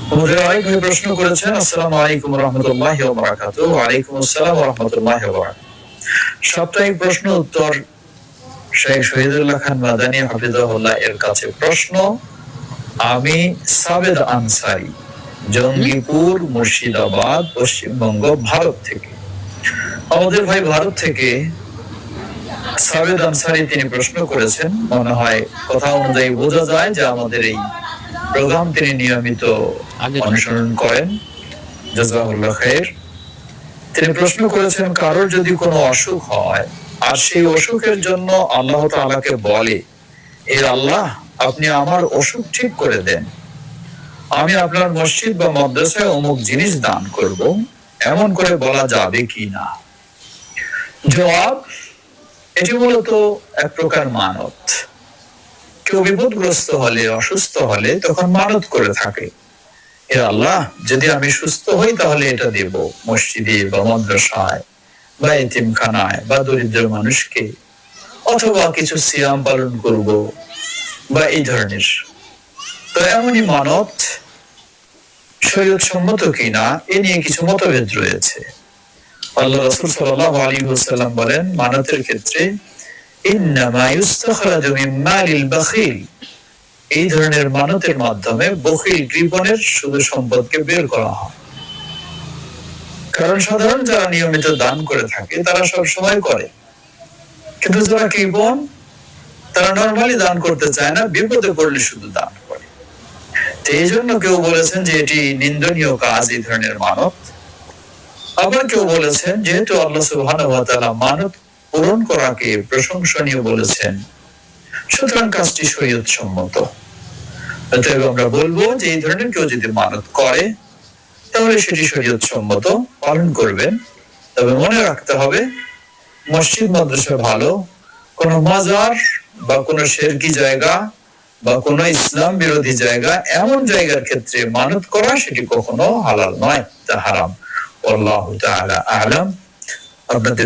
প্রশ্ন করেছেন, আসসালামু আলাইকুম ওয়া রাহমাতুল্লাহি ওয়া বারাকাতুহু। ওয়া আলাইকুম আসসালাম ওয়া রাহমাতুল্লাহি ওয়া বারাকাতুহু। সাপ্তাহিক প্রশ্ন উত্তর শেখ শহীদুল্লাহ খান মাদানী হাফিজাহুল্লাহ এর কাছে প্রশ্ন। আমি সাবেদ আনসারী, জঙ্গিপুর, মুর্শিদাবাদ, পশ্চিমবঙ্গ, ভারত থেকে। আমাদের ভাই ভারত থেকে সাবেদ আনসারী তিনি প্রশ্ন করেছেন। মনে হয় কথা অনুযায়ী বোঝা যায় যে আমাদের এই প্রোগ্রাম তিনি নিয়মিত অনুসরণ করেন। জাযাকাল্লাহ খাইর। তিনি প্রশ্ন করেছেন, কারোর যদি কোনো অসুখ হয় আর সেই অসুখের জন্য আল্লাহ তাআলাকে বলে, হে আল্লাহ, আপনি আমার অসুখ ঠিক করে দেন, আমি আপনার মসজিদ বা মাদ্রাসায় অমুক জিনিস দান করব, এমন করে বলা যাবে কি না? জবাব, এটি মূলত এক প্রকার মানত। কেউ বিপদগ্রস্ত হলে, অসুস্থ হলে তখন মানত করে থাকে, হে আল্লাহ, যদি আমি সুস্থ হই তাহলে এটা দেব মসজিদে বা মাদ্রাসায় বা এতিমখানায় বা দরিদ্র মানুষকে, অথবা কিছু সিয়াম পালন করব বা এই ধরনের। তো এমনই মানত শরীয়ত সম্মত কিনা এ নিয়ে কিছু মতভেদ রয়েছে। আল্লাহ রাসূল সাল্লাল্লাহু আলাইহি ওয়াসাল্লাম বলেন, মানতের ক্ষেত্রে ইন্নামা ইউস্তাখরাজু মিন মালিল বাখিল, এই ধরনের মানতের মাধ্যমে বখিল কৃপণের শুধু সম্পদকে বের করা হয়। কারণ সাধারণ যারা নিয়মিত দান করে থাকে তারা সব সময় করে, কিন্তু যারা কৃপণ তারা নরমালি দান করতে চায় না, বিপদে পড়লে শুধু দান করে। তো এই জন্য কেউ বলেছেন যে এটি নিন্দনীয় কাজ, এই ধরনের মানত। আবার কেউ বলেছেন যেহেতু আল্লাহ সুবহানাহু ওয়া তাআলা মানত পূরণ করাকে প্রশংসনীয় বলেছেন, সুতরাং কাজটি শরীয়ত সম্মত। অতএব আমরা বলবো যে এই ধরনের কেউ যদি মানত করে তাহলে সেটি শরীয়ত সম্মত, পালন করবেন। তবে মনে রাখতে হবে, মসজিদ মাদ্রাসা ভালো, কোন মাজার বা কোন শিরকি জায়গা বা কোন ইসলাম বিরোধী জায়গা, এমন জায়গার ক্ষেত্রে মানত করা সেটি কখনো হালাল নয়, তা হারাম। আল্লাহু তাআলা আ'লাম। আপনাদের